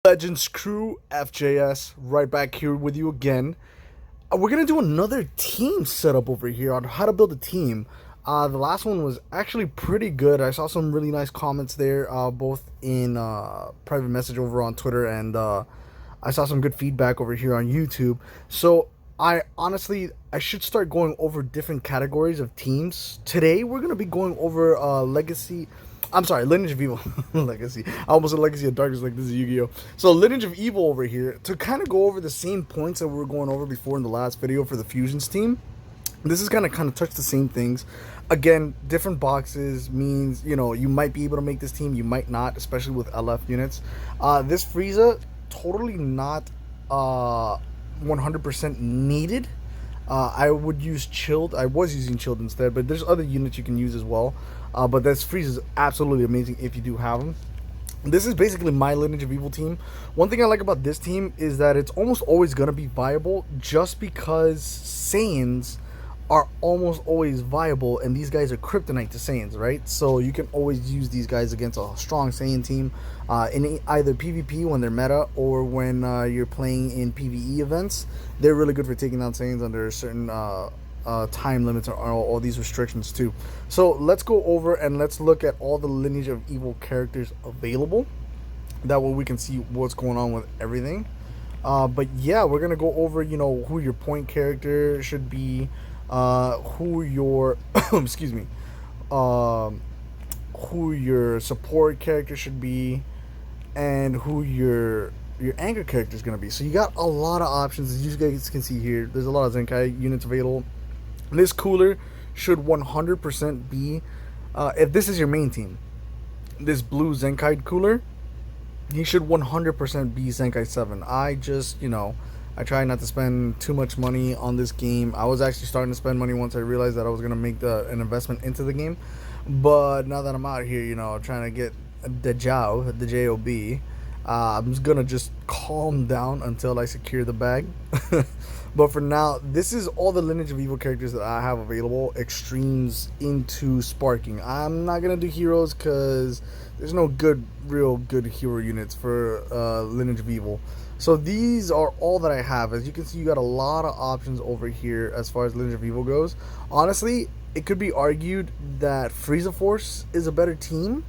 Legends crew, FJS, right back here with you again. We're gonna do another team setup over here on how to build a team. The last one was actually pretty good. I saw some really nice comments there, both in private message over on Twitter, and I saw some good feedback over here on YouTube. So I should start going over different categories of teams. Today we're gonna be going over legacy. I'm sorry, Lineage of Evil. Legacy. I almost said Legacy of Darkness like this is Yu-Gi-Oh! So Lineage of Evil over here to kind of go over the same points that we were going over before in the last video for the Fusions team. This is gonna kind of touch the same things. Again, different boxes means, you might be able to make this team, you might not, especially with LF units. This Frieza, totally not 100% needed. I would use Chilled. I was using Chilled instead, but there's other units you can use as well. But this Freeze is absolutely amazing if you do have them. This is basically my Lineage of Evil team. One thing I like about this team is that it's almost always going to be viable just because Saiyans are almost always viable, and these guys are kryptonite to Saiyans, right? So you can always use these guys against a strong Saiyan team in either PvP when they're meta or when you're playing in PvE events. They're really good for taking down Saiyans under certain time limits or all these restrictions too. So let's go over and let's look at all the Lineage of Evil characters available. That way we can see what's going on with everything. But yeah, we're gonna go over who your point character should be, who your excuse me, who your support character should be, and who your anchor character is gonna be. So you got a lot of options, as you guys can see here. There's a lot of Zenkai units available. This cooler should 100% be, if this is your main team, this blue Zenkai cooler, he should 100% be Zenkai 7. I try not to spend too much money on this game. I was actually starting to spend money once I realized that I was going to make an investment into the game. But now that I'm out here, trying to get the job, the J-O-B, I'm just going to just calm down until I secure the bag. But for now, this is all the Lineage of Evil characters that I have available. Extremes into Sparking. I'm not going to do heroes because there's no real good hero units for Lineage of Evil. So these are all that I have. As you can see, you got a lot of options over here as far as Lineage of Evil goes. Honestly, it could be argued that Frieza Force is a better team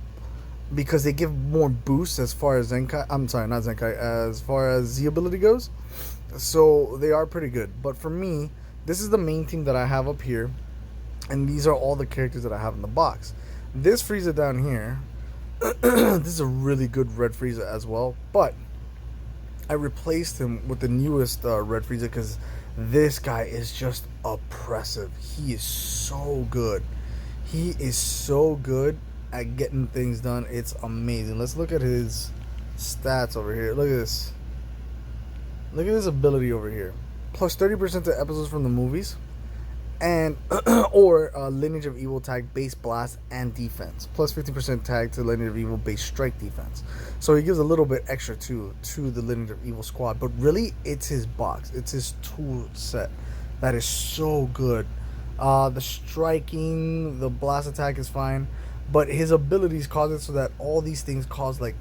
because they give more boosts as far as Zenkai. I'm sorry, not Zenkai. As far as Z ability goes. So they are pretty good. But for me, this is the main team that I have up here. And these are all the characters that I have in the box. This Frieza down here, this is a really good red Frieza as well. But I replaced him with the newest red Frieza because this guy is just oppressive. He is so good. He is so good at getting things done. It's amazing. Let's look at his stats over here. Look at this. Look at his ability over here. Plus 30% to episodes from the movies. And or Lineage of Evil tag base blast and defense. Plus 50% tag to Lineage of Evil base strike defense. So he gives a little bit extra to the Lineage of Evil squad. But really, it's his box. It's his tool set. That is so good. The striking, the blast attack is fine. But his abilities cause it so that all these things cause like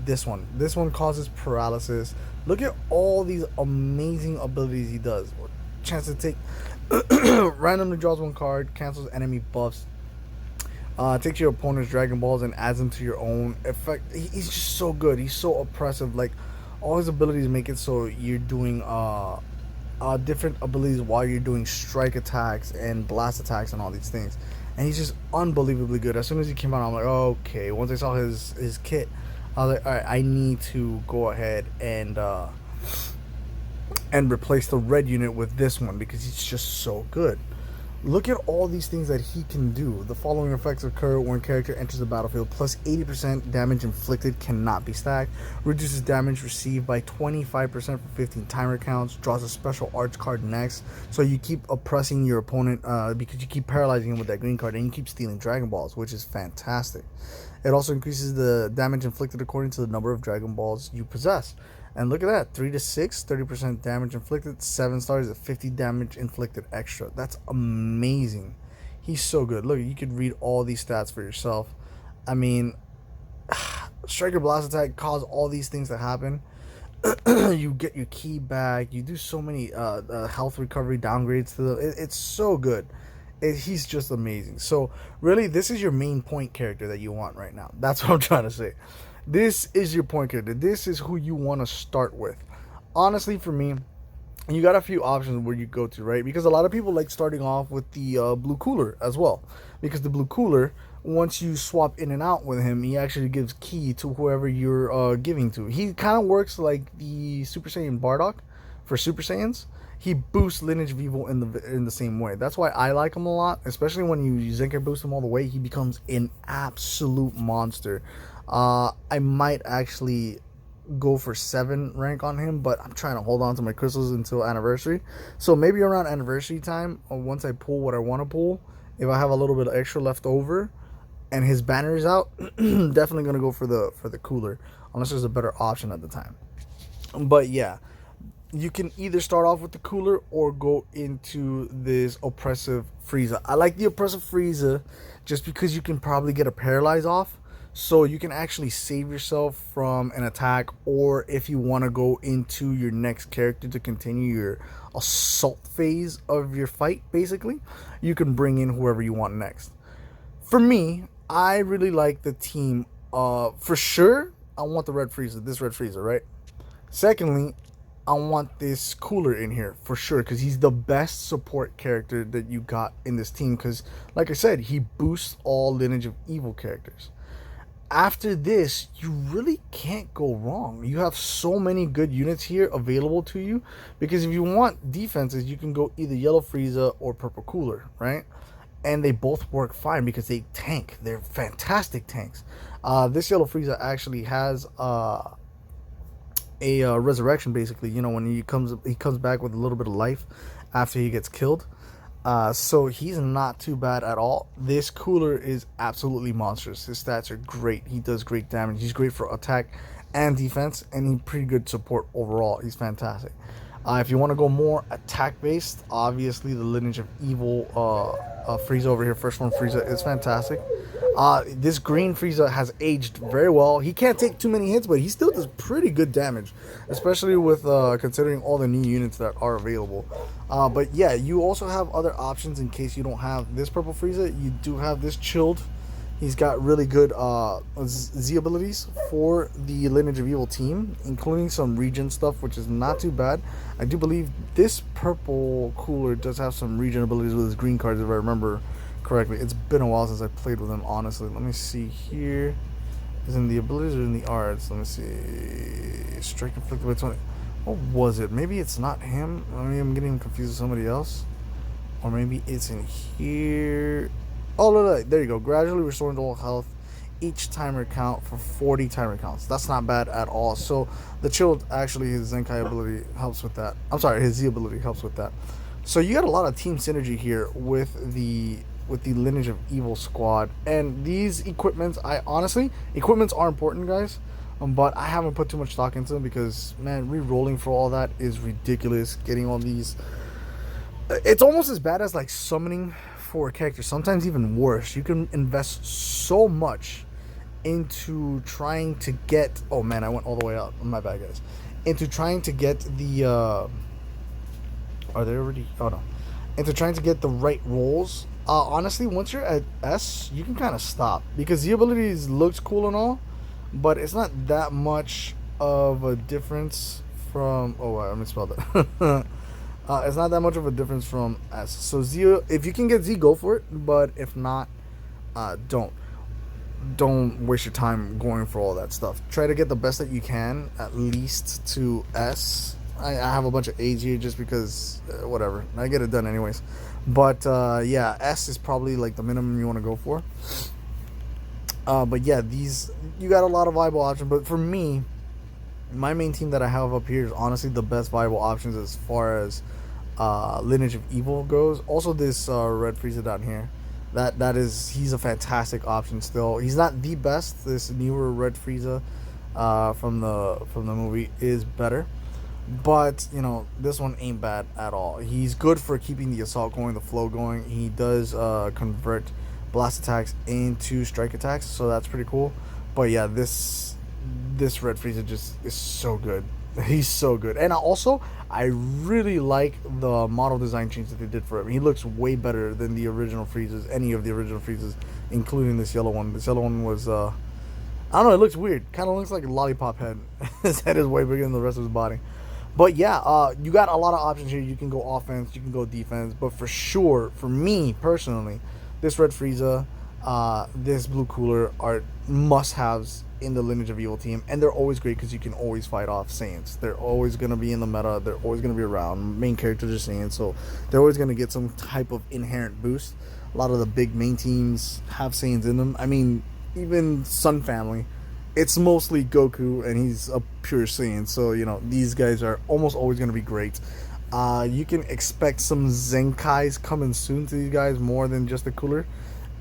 this one. This one causes paralysis. Look at all these amazing abilities he does. Chance to take randomly draws one card, cancels enemy buffs, takes your opponent's Dragon Balls and adds them to your own. Effect. He's just so good. He's so oppressive. Like all his abilities make it so you're doing different abilities while you're doing strike attacks and blast attacks and all these things. And he's just unbelievably good. As soon as he came out, I'm like, okay. Once I saw his kit, I was like, all right, I need to go ahead and replace the red unit with this one because he's just so good. Look at all these things that he can do. The following effects occur when character enters the battlefield. Plus 80% damage inflicted cannot be stacked. Reduces damage received by 25% for 15 timer counts. Draws a special arch card next. So you keep oppressing your opponent because you keep paralyzing him with that green card. And you keep stealing Dragon Balls, which is fantastic. It also increases the damage inflicted according to the number of Dragon Balls you possess. And look at that, 3 to 6, 30% damage inflicted, 7 stars at 50 damage inflicted extra. That's amazing. He's so good. Look, you could read all these stats for yourself. I mean, Striker Blast Attack cause all these things to happen. You get your key back. You do so many health recovery downgrades to the. It's so good. He's just amazing. So really, this is your main point character that you want right now. That's what I'm trying to say. This is your point character. This is who you want to start with. Honestly, for me, you got a few options where you go to, right? Because a lot of people like starting off with the blue cooler as well. Because the blue cooler, once you swap in and out with him, he actually gives ki to whoever you're giving to. He kind of works like the Super Saiyan Bardock for Super Saiyans. He boosts Lineage of Evil in the same way. That's why I like him a lot, especially when you Zenkai boost him all the way. He becomes an absolute monster. I might actually go for 7 rank on him, but I'm trying to hold on to my crystals until anniversary. So maybe around anniversary time, or once I pull what I want to pull, if I have a little bit of extra left over and his banner is out, definitely gonna go for the cooler, unless there's a better option at the time. But yeah, you can either start off with the cooler or go into this oppressive Frieza. I like the oppressive Frieza just because you can probably get a paralyze off, so you can actually save yourself from an attack, or if you want to go into your next character to continue your assault phase of your fight, basically, you can bring in whoever you want next. For me, I really like the team. For sure, I want the red Frieza, this red Frieza, right? Secondly, I want this cooler in here for sure, because he's the best support character that you got in this team, because like I said, he boosts all Lineage of Evil characters. After this, you really can't go wrong. You have so many good units here available to you, because if you want defenses, you can go either yellow Frieza or purple cooler, right? And they both work fine because they tank. They're fantastic tanks. This yellow Frieza actually has a resurrection, basically. You know, when he comes back with a little bit of life after he gets killed. So he's not too bad at all. This cooler is absolutely monstrous. His stats are great. He does great damage. He's great for attack and defense, and he's pretty good support overall. He's fantastic. If you want to go more attack based, obviously the Lineage of Evil Frieza over here, first one Frieza, is fantastic. This green Frieza has aged very well. He can't take too many hits, but he still does pretty good damage, especially with considering all the new units that are available. But yeah, you also have other options in case you don't have this purple Frieza. You do have this chilled. He's got really good Z abilities for the Lineage of Evil team, including some regen stuff, which is not too bad. I do believe this purple cooler does have some regen abilities with his green cards, if I remember correctly. It's been a while since I played with him, honestly. Let me see here. Is in the abilities or in the arts? Let me see. Strike inflicted by 20. What was it? Maybe it's not him. I mean, I'm getting confused with somebody else. Or maybe it's in here. Oh, look, there you go. Gradually restoring all health each timer count for 40 timer counts. That's not bad at all. So the chilled, actually, his Zenkai ability helps with that. I'm sorry, his Z ability helps with that. So you got a lot of team synergy here with the Lineage of Evil squad. And these equipments, equipments are important, guys. But I haven't put too much stock into them because, man, re-rolling for all that is ridiculous. Getting all these, it's almost as bad as like summoning for a character, sometimes even worse. You can invest so much into trying to get, oh man, I went all the way up, my bad guys, into trying to get the are they already, oh no, into trying to get the right rolls. Honestly, once you're at S, you can kind of stop, because the abilities looks cool and all, but it's not that much of a difference from, oh I misspelled it. It's not that much of a difference from S. So Z, if you can get Z, go for it. But if not, don't waste your time going for all that stuff. Try to get the best that you can, at least to S. I have a bunch of A's here just because, whatever. I get it done anyways. But yeah, S is probably like the minimum you want to go for. But yeah, these, you got a lot of viable options. But for me, my main team that I have up here is honestly the best viable options as far as Lineage of Evil goes. Also, this red Frieza down here, he's a fantastic option still. He's not the best. This newer red Frieza from the movie is better, but you know, this one ain't bad at all. He's good for keeping the assault going, the flow going. He does convert blast attacks into strike attacks, so that's pretty cool. But yeah, this this Red Frieza just is so good. He's so good. And also, I really like the model design change that they did for him. He looks way better than the original Friezas, any of the original Friezas, including this yellow one. This yellow one was, I don't know, it looks weird. Kind of looks like a lollipop head. His head is way bigger than the rest of his body. But yeah, you got a lot of options here. You can go offense, you can go defense. But for sure, for me personally, this Red Frieza, this Blue Cooler are must-haves in the Lineage of Evil team, and they're always great because you can always fight off Saiyans. They're always going to be in the meta. They're always going to be around. Main characters are Saiyans, so they're always going to get some type of inherent boost. A lot of the big main teams have Saiyans in them. I mean, even Sun Family, it's mostly Goku, and he's a pure Saiyan. So, you know, these guys are almost always going to be great. You can expect some Zenkais coming soon to these guys, more than just the cooler.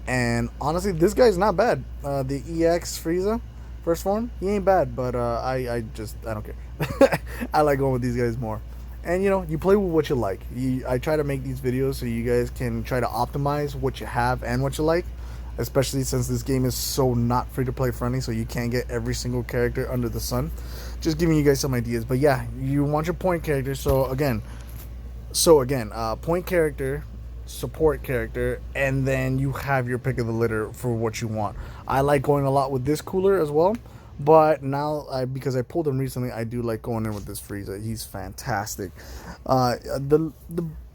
And honestly, this guy's not bad. The EX Frieza, first form, he ain't bad, but I don't care. I like going with these guys more. And you know, you play with what you like. I try to make these videos so you guys can try to optimize what you have and what you like, especially since this game is so not free to play friendly, so you can't get every single character under the sun. Just giving you guys some ideas. But yeah, you want your point character. So again, point character, support character, and then you have your pick of the litter for what you want. I like going a lot with this cooler as well, but now because I pulled him recently, I do like going in with this Frieza. He's fantastic. The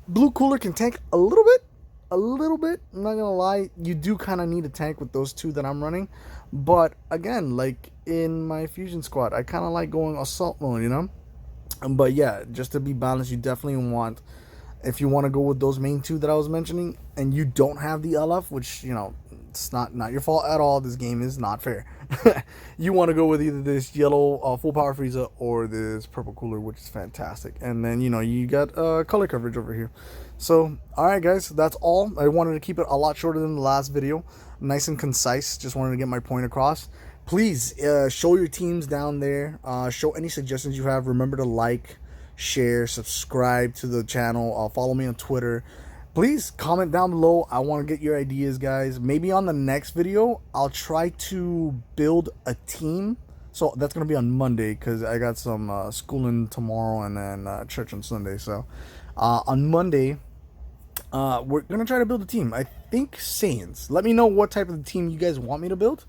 blue cooler can tank a little bit. I'm not gonna lie, you do kind of need a tank with those two that I'm running, but again, like in my fusion squad, I kind of like going assault mode, you know. But yeah, just to be balanced, you definitely want, if you want to go with those main two that I was mentioning, and you don't have the LF, which, you know, it's not your fault at all. This game is not fair. You want to go with either this yellow full power Frieza or this purple cooler, which is fantastic. And then, you know, you got color coverage over here. So, alright guys, that's all. I wanted to keep it a lot shorter than the last video. Nice and concise. Just wanted to get my point across. Please show your teams down there. Show any suggestions you have. Remember to like, share, subscribe to the channel. Follow me on Twitter. Please comment down below. I want to get your ideas, guys. Maybe on the next video, I'll try to build a team. So that's going to be on Monday because I got some schooling tomorrow and then church on Sunday. So on Monday, we're going to try to build a team. I think Saiyans. Let me know what type of team you guys want me to build.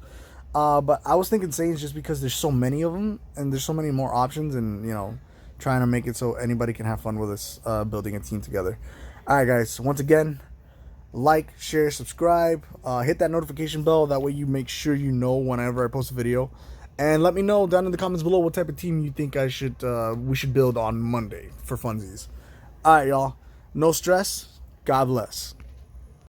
But I was thinking Saiyans just because there's so many of them and there's so many more options, and, you know, trying to make it so anybody can have fun with us building a team together. Alright guys, once again, like, share, subscribe, hit that notification bell, that way you make sure you know whenever I post a video, and let me know down in the comments below what type of team you think we should build on Monday for funsies. Alright y'all, no stress, God bless.